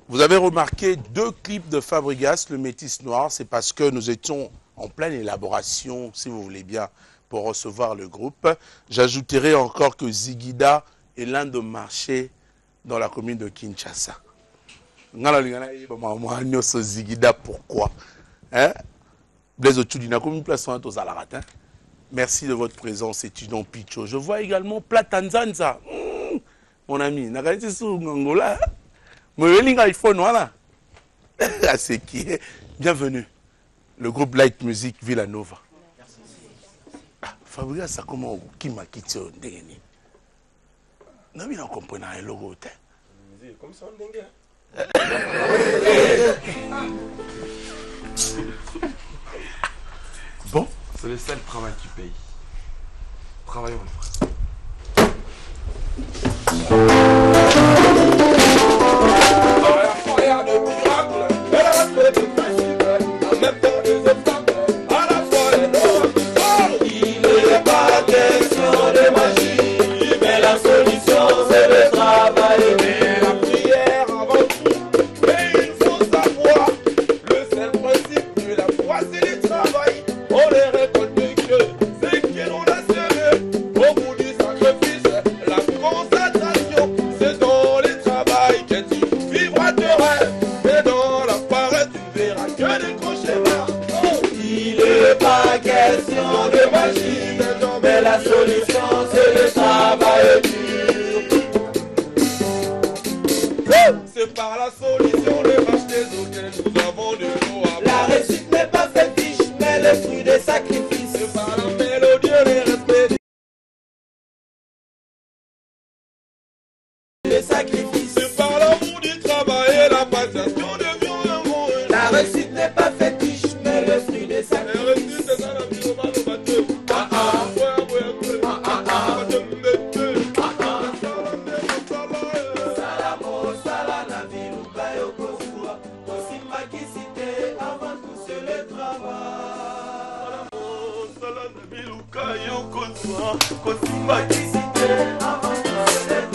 Vous avez remarqué 2 clips de Fabregas, le Métis Noir. C'est parce que nous étions en pleine élaboration, si vous voulez bien, pour recevoir le groupe. J'ajouterai encore que Zigida est l'un de marchés dans la commune de Kinshasa. Zigida, pourquoi hein? Merci de votre présence, étudiant Picho. Je vois également Platanzanza. Mon ami, iPhone, voilà. C'est qui est. Bienvenue. Le groupe Light Music Villanova. Ah, Fabregas, ça comment qui m'a quitté au Ndengeni? Non, mais on comprend un logo. Comme ça, on dingue. Bon. C'est le seul travail qui paye. Travaillons, les frères. Il n'est pas question de magie, mais la solution c'est de travailler. Mais la prière avant tout, mais il faut savoir, le seul principe de la foi c'est le travail. On ne récolte que ce que l'on a semé. Au bout du sacrifice, la concentration, c'est dans le travail que tu vivras tes rêves. Et dans la parade, tu verras que des cauchemars. Il n'est pas question de magie, mais la solution c'est de travailler dur. C'est par la solution de racheter auxquels nous avons de l'eau à La réussite n'est pas fétiche, mais le fruit des sacrifices. c'est par la mélodie et le respect Des sacrifices. c'est par l'amour du travail et la patience qu'on devient amoureux. La réussite n'est pas fétiche, mais le fruit des Et sacrifices. reçu c'est ça la vie au bas de bateau. Ah ah, Salamo, salana, viluka, yokosua. Osima kisite, avant tout c'est le travail. Osima kisite, avant tout c'est le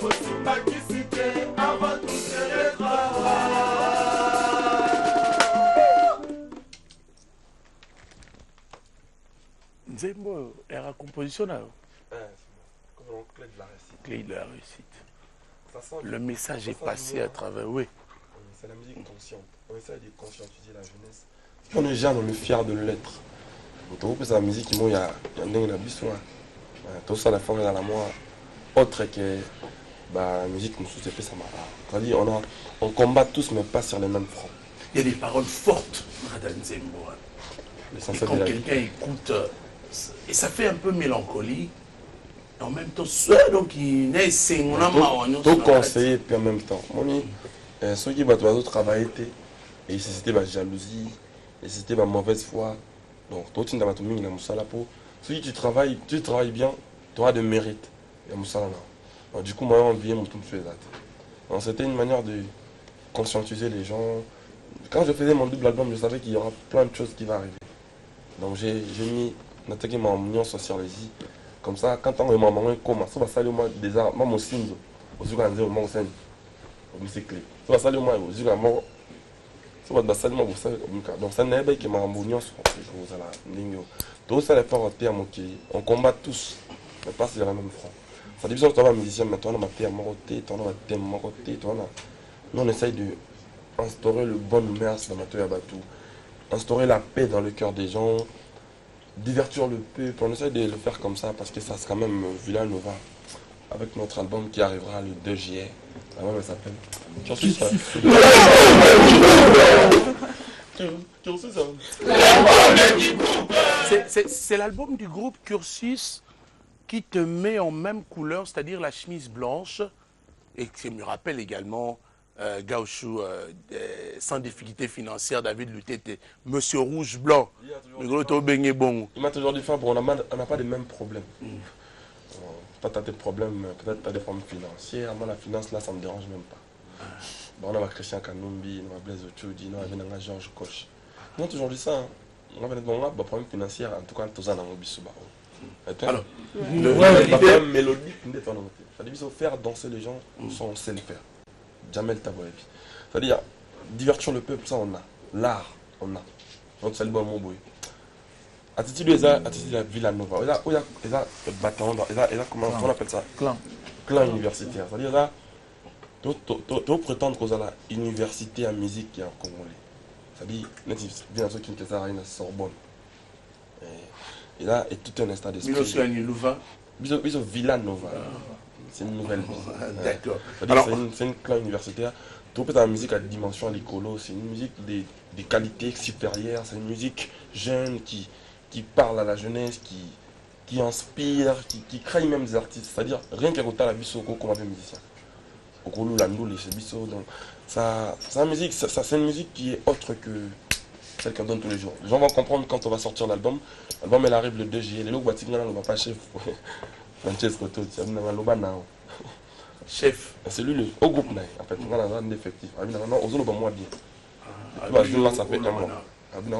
Osima kisite, avant tout c'est le travail. Nzembo, era composition là. Comme on clé de la réussite. Clé de la réussite. Ça sent Le message est passé à travers. Oui. c'est la musique consciente. On essaie de conscientiser la jeunesse. On est jeune, on est fier de l'être. Donc, c'est la musique qui y a un besoin. Tout ça, la forme dans la moi, autre que la musique nous sous-épée, ça m'a. C'est-à-dire, on combat tous, mais pas sur les mêmes fronts. Il y a des paroles fortes, Madame Nzembo. Et L'essentiel quand de la vie. quelqu'un écoute, et ça fait un peu mélancolie, en même temps, donc il est Tout conseiller, puis en même temps. Ceux qui doivent travailler, et c'était la jalousie, et c'était la mauvaise foi. Donc, toi, tu n'as pas tout mis dans la peau. Si tu travailles bien, tu auras de mérite. Du coup, moi, on vient mon tout me fait. C'était une manière de conscientiser les gens. Quand je faisais mon double album, je savais qu'il y aura plein de choses qui vont arriver. Donc, j'ai mis attaqué ma union sociologie. Comme ça, quand on m'a demandé comment, ça va saluer moi déjà, moi, mon signe, aussi quand on dit au moins, c'est clé. Ça va saluer moi, aussi quand moi, ça va saluer moi, donc ça n'est pas que ma union sociologie. Tout ça, les parents, on combat tous, mais pas sur la même front. Ça dit que tu es un musicien, mais toi, on a été à mon côté, toi, on a été à mon côté, toi, nous, on essaye d'instaurer le bon mœurs dans Mathieu Yabatou, instaurer la paix dans le cœur des gens, divertir le peuple. On essaye de le faire comme ça parce que ça c'est quand même Villanova avec notre album qui arrivera le 2 juillet. L'album elle s'appelle Cursus. C'est l'album du groupe Cursus qui te met en même couleur, c'est-à-dire la chemise blanche, et qui me rappelle également Gauchou, sans difficulté financière, David Lutete, Monsieur Rouge Blanc, le gros Tobengé Bon. Il m'a toujours dit, Fabre, on n'a pas les mêmes problèmes. Toi, tu as des problèmes, peut-être tu as des problèmes financiers. Moi, la finance, là, ça ne me dérange même pas. Bon, on a Christian Kanumbi, on a Blaise Ochoudi, on a Georges Koch. On a toujours dit ça. On a des problèmes financiers, en tout cas, tous en ont bisou. Alors, le problème mélodique, c'est-à-dire faire danser les gens, on sait le faire. Jamel Taboyebi. C'est-à-dire, divertir le peuple, ça on a. L'art, on a. Donc c'est le bon mot. Attitude, il y a la Villanova. Il y a le bâton, comment on appelle ça? Clan universitaire. C'est-à-dire, là, tu prétends que la université en musique qui est en Congolais. C'est-à-dire, bien sûr qu'il y a une Sorbonne. Et là, il y a tout un instant d'esprit. Biso Villanova. C'est une nouvelle musique. D'accord. C'est une clan universitaire. Tu peux la musique à dimension l'écolo. C'est une musique de qualité supérieure. C'est une musique jeune qui parle à la jeunesse, qui inspire, qui crée même des artistes. C'est-à-dire, rien qu'à côté la biso comme un musicien. Okolo Landoul et c'est biso. Donc, c'est une musique qui est autre que celle qu'on donne tous les jours. Les gens vont comprendre quand on va sortir l'album. L'album, elle arrive le 2 juillet. Les logs bâtis, on va pas chef. Francesco Totti, chef. C'est lui au groupe, en fait, on a un effectif. On a moins bien. Ça fait un mois.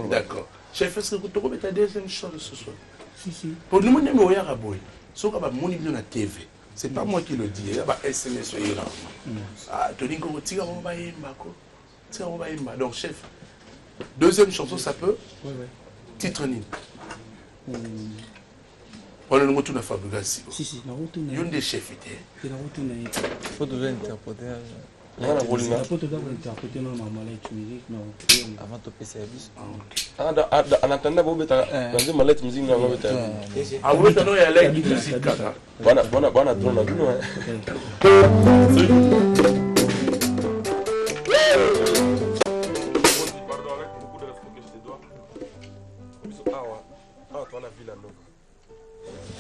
D'accord. Chef, est-ce que tu as ta deuxième chose ce soir? Si. Pour nous, on est moyen à boy. Sauf que mon niveau na TV. C'est pas moi qui le dis. Il y a SMS. Ah, tu dis que tu as donc, chef, deuxième chanson, ça peut? Oui. Titre Nîmes. On a une fabrication. Si, il y a une des chefs. Il faut devoir interpréter. Avant de passer à bis. En attendant, vous avez une mallette musique. Ah oui, il y a l'air de musique.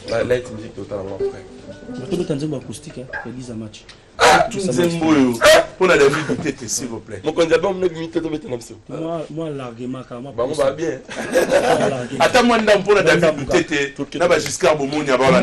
Là, il musique totalement après. Tu as un acoustique, Elise match. Ah, tu nous aimes beaucoup. On a des minutes, s'il vous plaît. Mon candidat, on a une minute de mettre moi, larguement, on va bien. Attends, moi, on a des minutes. Là, jusqu'à Boumou, il y a pas la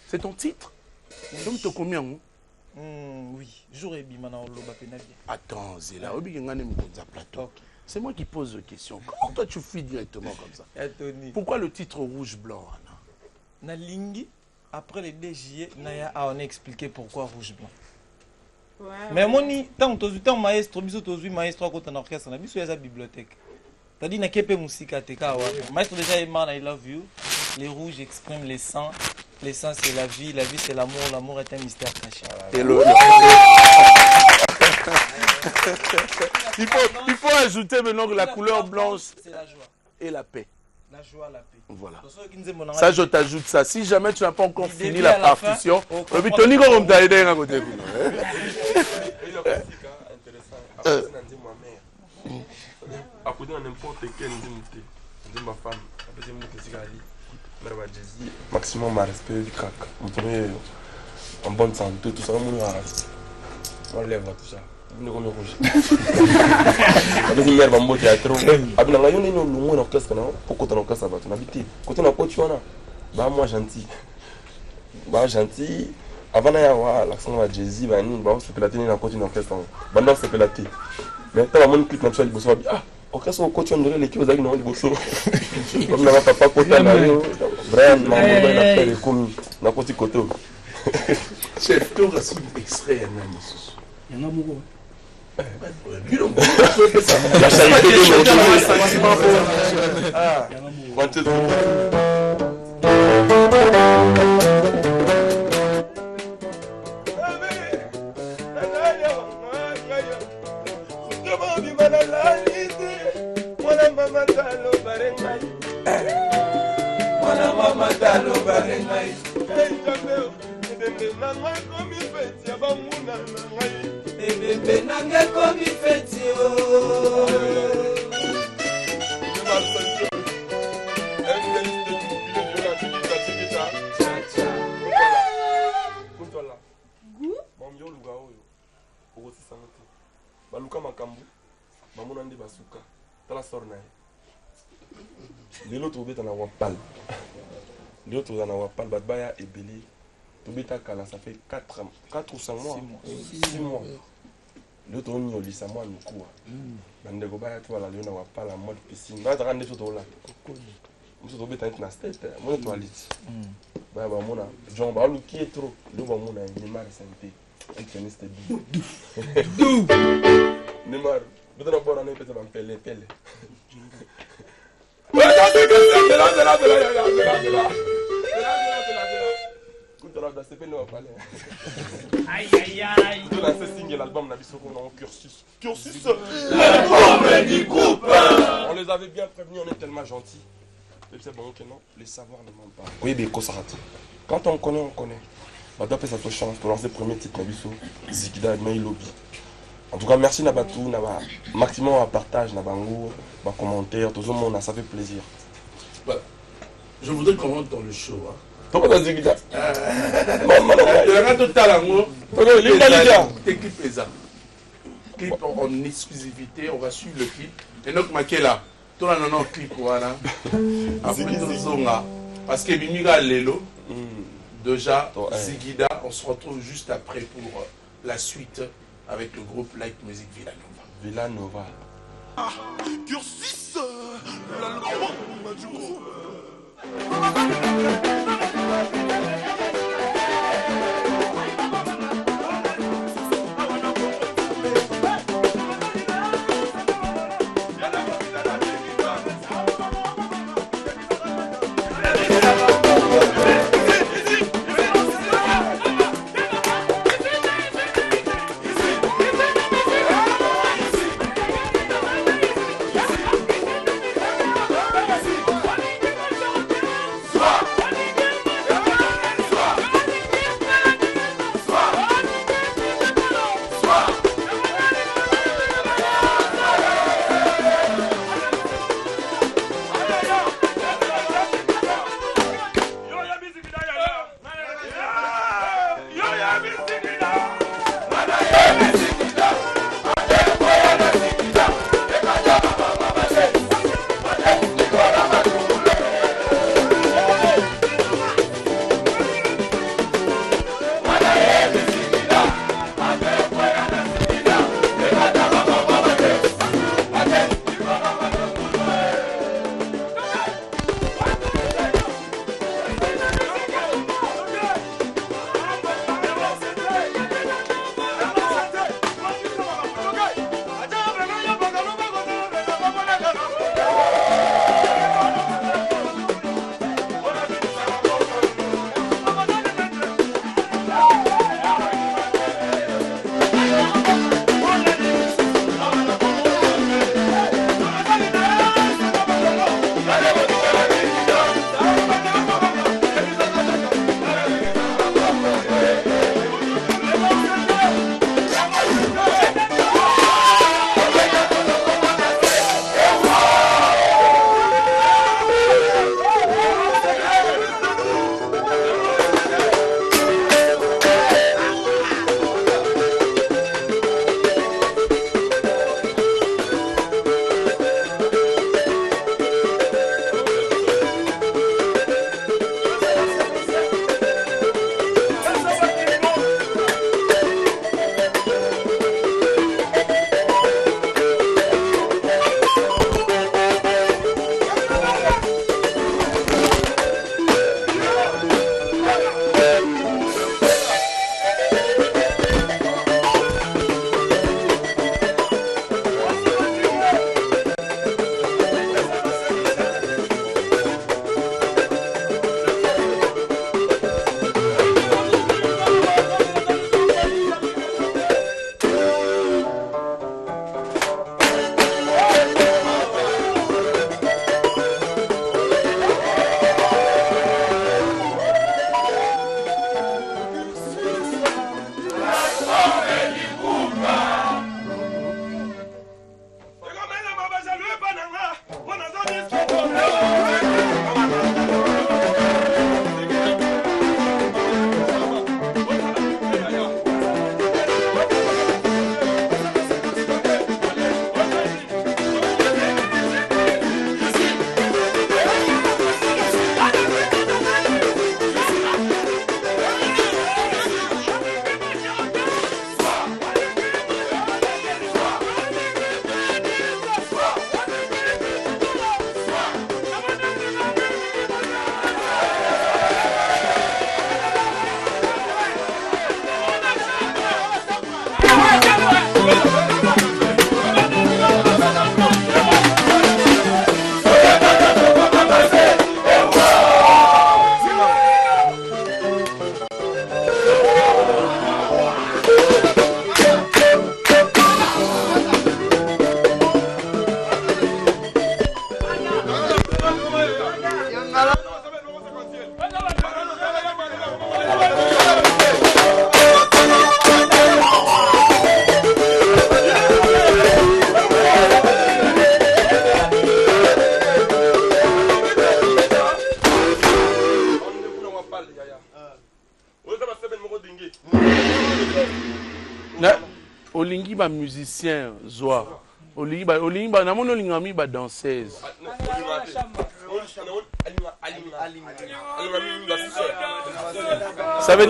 C'est ton titre? Donc tu as combien? Oui, j'aurais bien maintenant au Loba Pénal. Attends, Zéla, plateau. C'est moi qui pose la question. Comment toi tu fuis directement comme ça? Pourquoi le titre rouge blanc? Na lingi après le DJE, Naya a on expliqué pourquoi rouge blanc. Ouais, mais moni tant maestro biso tozui maestro côté en orchestre na biso ya bibliothèque. T'as dit na kepe musique à teka wa. Maestro déjà I love you. Les rouges expriment les sangs. Les sangs c'est la vie c'est l'amour, l'amour est un mystère caché. Et il faut ajouter maintenant que la couleur blanche c'est la joie et la paix. La joie, la paix. Voilà. Ça, je t'ajoute ça. Si jamais tu n'as pas encore fini la partition, le Tony comme t'as aidé à côté. À côté de n'importe quel de ma femme, maximum ma respect du crack. En bonne santé, tout ça, on lève tout ça. On est rouge. Avec une mère, on va théâtre. Avec un rayon, on a un orchestre. Pourquoi tu as un orchestre? Tu as habité. Côté de la poche, moi gentil. Gentil. Avant d'avoir l'accent à Jay-Z, on se pélater dans la côté de l'orchestre. On se pélater. Mais tu as un clip naturel. Ah, orchestre au côté de l'équipe aux agneaux. Comme n'a pas côté à la vraiment, on a fait les commis. On a côté côté. Chef, tu as reçu extrait. Il y en a beaucoup. La charité de Bébé nanga komi feti o. baluka makambo bamona nde basuka tala sor na ye lelo tobeta na wapal lelo toza na wapal bato baya ebele tobeta kala ça fait 4 ou 5 mois 6 mois lelo toniolisa mwa mikuwa bandeko baya tobala lelo na wapal en mode piscine bayataka nde so tolata moso tobeta neti na stete mone toaliti baya bamona jon baluki ye trop lelo bamona Neymar sante teniste du Neymar bedana bora ne pete ban pele aïe aïe aïe tout dans ce single album na biso qu'on a cursus l'album du groupe on les avait bien prévenus on est tellement gentils et c'est bon que non les savoirs ne mentent pas oui mais quand on connaît bah d'après ça te chance pour lancer le premier titre Nabiso Zigida et Lobby. En tout cas merci Nabatou Naba maximum à partage Nabango ma commentaire tout le monde ça fait plaisir. Voilà. Je voudrais qu'on rentre dans le show hein. Pourquoi dans Zigida il y a un total amour. Tes clips ça. Clip en exclusivité, on va suivre le clip. Et donc Makela, toi là non clip voilà. Après Zonga parce que Bimiga Lelo déjà, Zigida, on se retrouve juste après pour la suite avec le groupe Like Music Villanova. Cursus, l'album du groupe. Olingi ba musicien Zoa. Olingi ba namoni olingami ba danseuse. Ça veut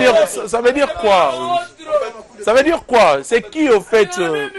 dire quoi? Ça veut dire quoi? C'est qui au fait hein?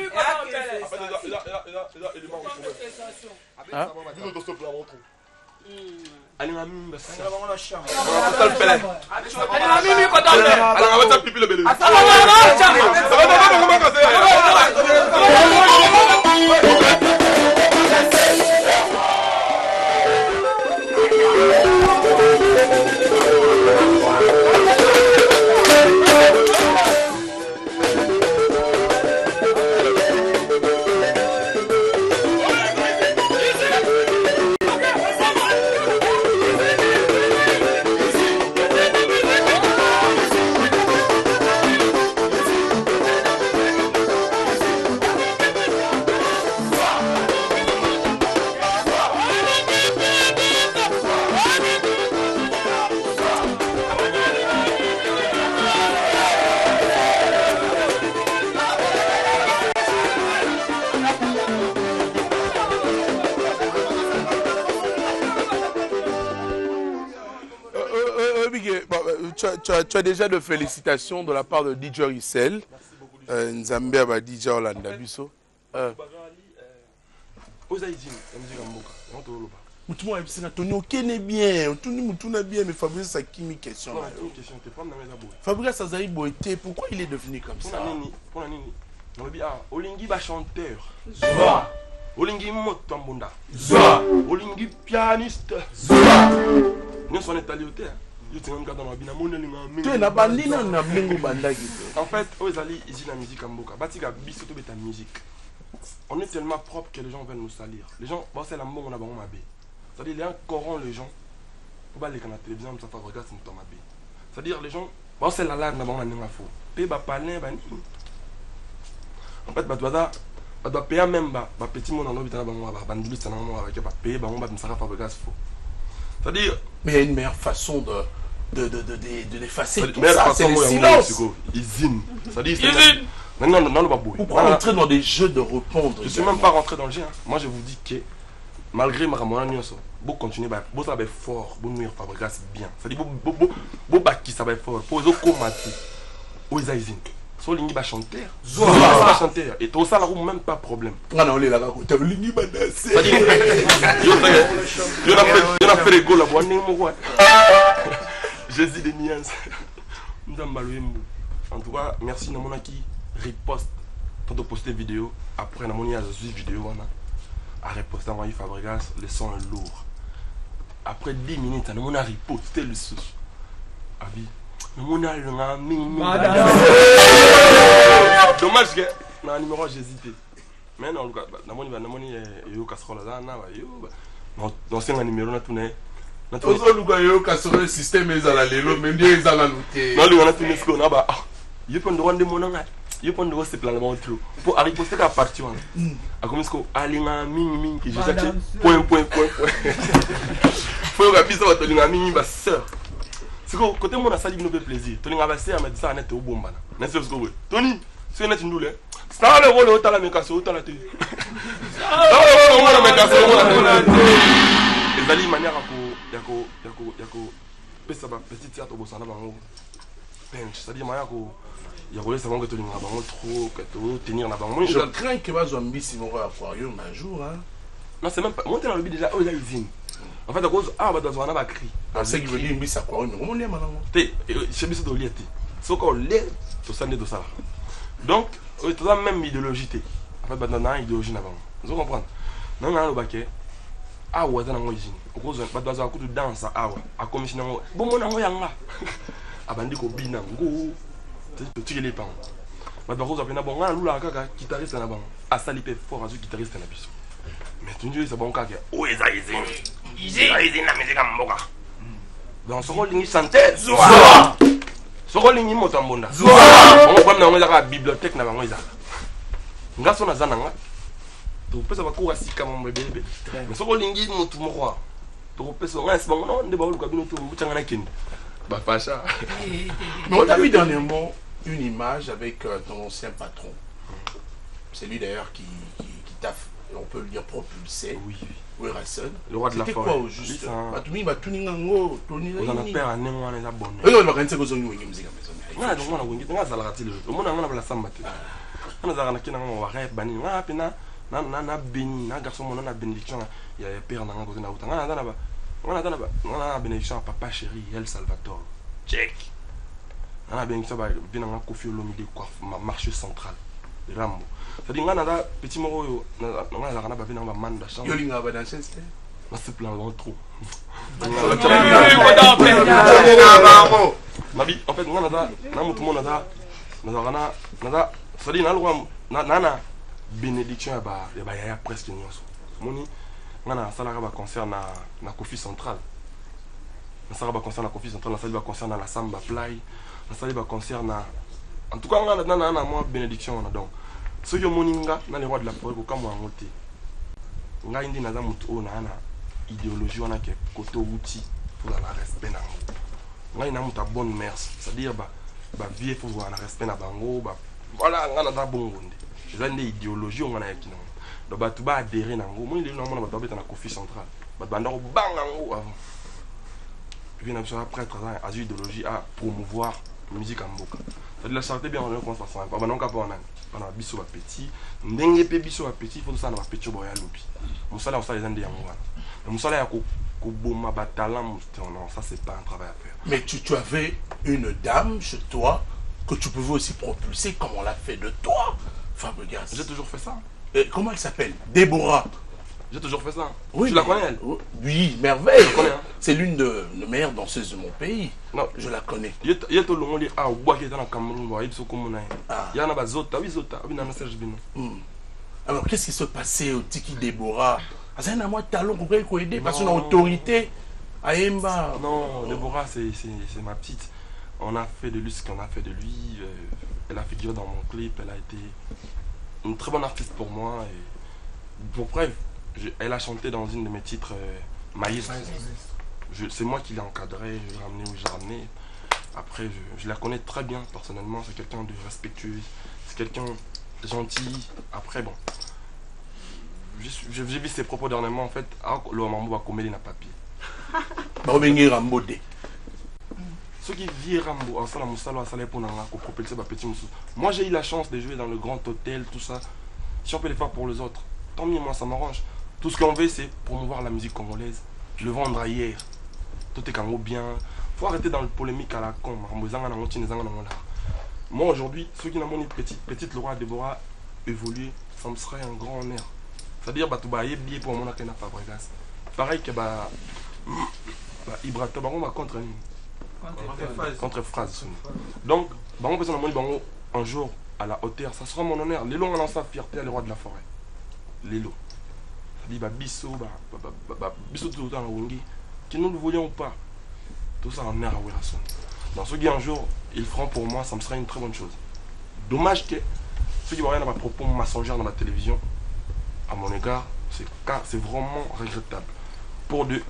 Tu as déjà de félicitations de la part de DJ Rissel. Nzambe aba DJ Olanda biso. Mutumo ebisina toni okene bien, toni mutuna bien mais Fabrice a qui mi question là. Fabrice azali boité, pourquoi il est devenu comme ça? Pour la nini. On dit ah, Olingi ba chanteur. Zoa. Olingi motambunda. Zoa. Olingi pianiste. Zoa. Nous sommes allés au terre. En fait, la musique en Boka. Musique. On est tellement propre que les gens veulent nous salir. Les gens, c'est l'amour, on a bon mabé. C'est-à-dire, il y a un coran, les gens. Pour pas les canaux télévision, ça fait regarder si nous mabé. C'est-à-dire, les gens, c'est la live, on a bon mabé. Paye, parler, en fait, tu dois payer même, petit monde en habitant, payer, c'est-à-dire, mais il y a une meilleure façon de l'effacer. Tout ça, c'est le silence. C'est-à-dire, non, pourquoi rentrer dans des jeux de répondre? Je ne suis même pas rentré dans le jeu. Moi, je vous dis que malgré ma ramona, vous continuez, vous savez fort, vous nous fabriquez bien. C'est-à-dire, vous bâtissez, ça va fort. Pour les autres, vous avez so lingi ba chanter ba chanter et tout ça là même pas problème non on est là tu as lingi ba danser yo na fait rigolo la bonne mo quoi Jésus des nuances ndambalwembu. En tout cas merci na monaki repost pour poster vidéo après na moni a vidéo wana a reposter envoyer Fabregas le son est lourd après 10 minutes na mona reposter le son abi. Dommage que dans le numéro j'ai hésité. Mais non, yo casserole là na yo. Non c'est un numéro na tourner. Na to yo casserole système ezala lelo même bien ezala noté. Non lui on a tourné ce qu'on a ba. Yo prendre rendre mon nga. Yo prendre ce plan là trop. Pour arriver poster la partie on. A comme ce qu'on alinga ming que je cherche point. Faut que bise va to linga ming ba sœur. C'est que côté mon a sali nous fait plaisir. Tony va passer à mettre ça net au bomba. N'est-ce pas ce que Tony, c'est net une douleur. Ça le rôle autant la mécasse autant la télé. Ça le rôle la mécasse autant la télé. Les ali manière yako pesa ba petit théâtre au bosana bango. Bench, c'est-à-dire manière ko yako laisse bango que Tony va bango trop que to tenir na bango. Je crains que va zombie si mon aquarium un jour hein. Non, c'est même pas monter dans le but déjà oh la usine. En fait, à cause ah bah dans un cri. C'est qui veut dire mais ça quoi mais comment les malins. Té, chez biso de liété. Ce qu'on lait to sande de ça. Donc, tu as même idéologie té. En fait, bah dans idéologie na bango. Vous comprenez? Non non le baquet. Ah ouais, dans la usine. Au cause bah dans un coup de danse ah ouais. A commission bon mon ngo yanga. Abandi ko bina ngo. Tu les pas. Bah dans cause apena bon lula kaka guitariste na bango. A salipé fort à ce guitariste na biso. Mais tu dis c'est bon kaka. Où est ça ici? Ici la musique en Mboka. Donc ce rôle lingi chanter Zoa. Ce rôle lingi motambonda. Zoa. On va prendre la bibliothèque na bango iza. Ngaso na zananga. Tu peux savoir quoi si comme bébé. Mais ce rôle lingi motu mokwa. Tu peux savoir c'est bon non de ba lu kabino tu mutanga na kindi. Ba pacha. Mais on a vu dernièrement une image avec ton ancien patron. C'est lui d'ailleurs qui t'a, on peut le dire, propulsé. Oui. Oui, Rasson. Le roi de la forêt. C'était quoi au juste? Batumi, Batuni, Nango, Tony. On en a peur à Néon, on est abonné. Oui, on va quand même se musique à maison. Non, non, non, non, non, non, on a la samba. On a la kina on va rêver bani. Na pena na béni, na garçon mon na bénédiction. Il y a père na ngoko na utanga na ba. On a bénédiction papa chéri El Salvatore. Check. On a bénédiction ba bien na Kofi Olomide quoi marché central. Rambo. Ça dit ngana da petit moro yo na la kana ba bien na manda chambre. Yo linga ba danser c'était. Na se plan trop. Mabi en fait ngana da na mutu mona da nada ça dit na bénédiction ya ba ya presque nyonso moni ngana salaka ba concert na Kofi central na salaka ba concert na Kofi central na salaka ba concert na la samba play na salaka ba concert na en tout cas ngana na moi bénédiction na donc ceux qui moninga na les rois de la forêt ko kamwa ngote nga indi na za mutu o na idéologie wana ke koto outil pour la respect na nga ina muta bonne mère c'est-à-dire ba vie faut voir na respect na bango ba voilà ngana da bongo nde eza nde idéologie ngana yakina donc ba tu ba adhérer nango moi il est normalement ba beta na Kofi central ba banda ko banga ngo avant puis na sur après travail à idéologie à promouvoir musique en mboka c'est de la santé bien on commence par ça ba non ka pa nani pana biso ba petit ndenge pe biso ba petit faut ça na ba petit boya lobi musala ça les ande yango wana musala ya ko boma ba talent non ça c'est pas un travail à faire. Mais tu avais une dame chez toi que tu pouvais aussi propulser comme on l'a fait de toi, Fabregas. J'ai toujours fait ça. Et comment elle s'appelle? Déborah. J'ai toujours fait ça. Oui, tu la connais elle? Oui, merveille. Je la connais. Hein? C'est l'une de nos meilleures danseuses de mon pays. Non, je la connais. Il y a tout le monde qui a oublié dans le Cameroun, il y a comme il y en a des autres, oui zota, oui dans Serge Bino. Alors qu'est-ce qui se passait au Tiki Déborah? C'est un amour de talent qu'on peut aider parce qu'on a autorité. Aïmba. Non, Déborah c'est ma petite. On a fait de lui ce qu'on a fait de lui. Elle a figuré dans mon clip, elle a été une très bonne artiste pour moi. Et pour preuve, elle a chanté dans une de mes titres, Maïs. C'est moi qui l'ai encadré, je l'ai ramené où j'ai ramené. Après, je la connais très bien personnellement, c'est quelqu'un de respectueux, c'est quelqu'un de gentil. Après, bon, j'ai vu ses propos dernièrement en fait, le Mambo va commettre un papier. Ceux qui vivent Rambo, moi j'ai eu la chance de jouer dans le grand hôtel, tout ça. Si on peut les faire pour les autres, tant mieux, moi ça m'arrange. Tout ce qu'on veut c'est promouvoir la musique congolaise, le vendre ailleurs. Tout est quand bien. Faut arrêter dans le polémique à la con. Moi aujourd'hui, ceux qui n'ont pas petite Laura Déborah évoluer, ça me serait un grand honneur. C'est-à-dire que tu vas billet pour mon akena Fabregas. Pareil que Ibrahim va contre phrase. Donc, un jour à la hauteur, ça sera mon honneur. Lélo a sa fierté à le roi de la forêt. Lélo. Ça dit bisso tout le temps qui nous le voulions ou pas. Tout ça en air à Wilson. Dans ce qui un jour, ils feront pour moi, ça me sera une très bonne chose. Dommage que ceux qui vont rien à ma propos mensongère dans la télévision, à mon égard, c'est vraiment regrettable. Pour des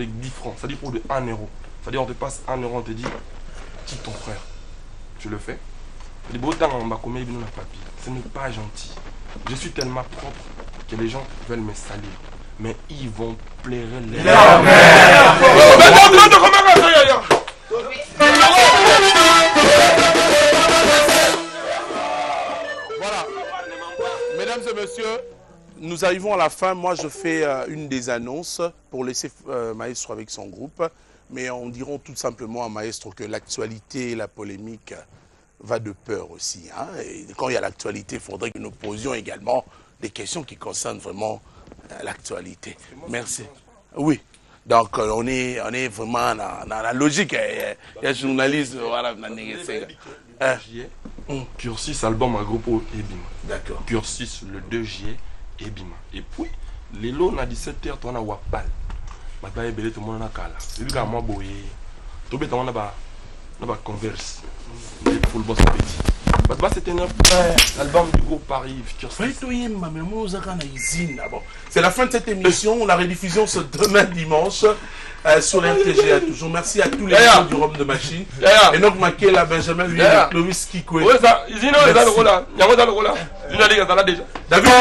10 francs, c'est-à-dire pour de 1 euro. C'est-à-dire on te passe 1 euro, on te dit, quitte ton frère. Tu le fais. Ce n'est pas gentil. Je suis tellement propre que les gens veulent me salir. Mais ils vont plaire les... Voilà. Mesdames et messieurs, nous arrivons à la fin. Moi, je fais une des annonces pour laisser Maestro avec son groupe. Mais on dira tout simplement à Maestro que l'actualité et la polémique va de peur aussi. Hein. Et quand il y a l'actualité, il faudrait que nous posions également des questions qui concernent vraiment l'actualité. Merci. Oui. Donc, on est vraiment dans la logique. Il y a un journaliste, voilà, Cursus, album à groupe Ebima. D'accord. Cursus, le 2 juillet, Ebima. Et puis, les lots, à 17h, on a Wapal. Tout le monde a Kala. C'est lui qui a moi boyé. Tout le monde a Converse. Pour le boss petit. C'était l'album du groupe Paris Future Space. C'est la fin de cette émission. La rediffusion ce demain dimanche sur RTGA. Toujours merci à tous les gens du Rhum de Machine. Et donc Makela, Benjamin, Clovis Kikoué. David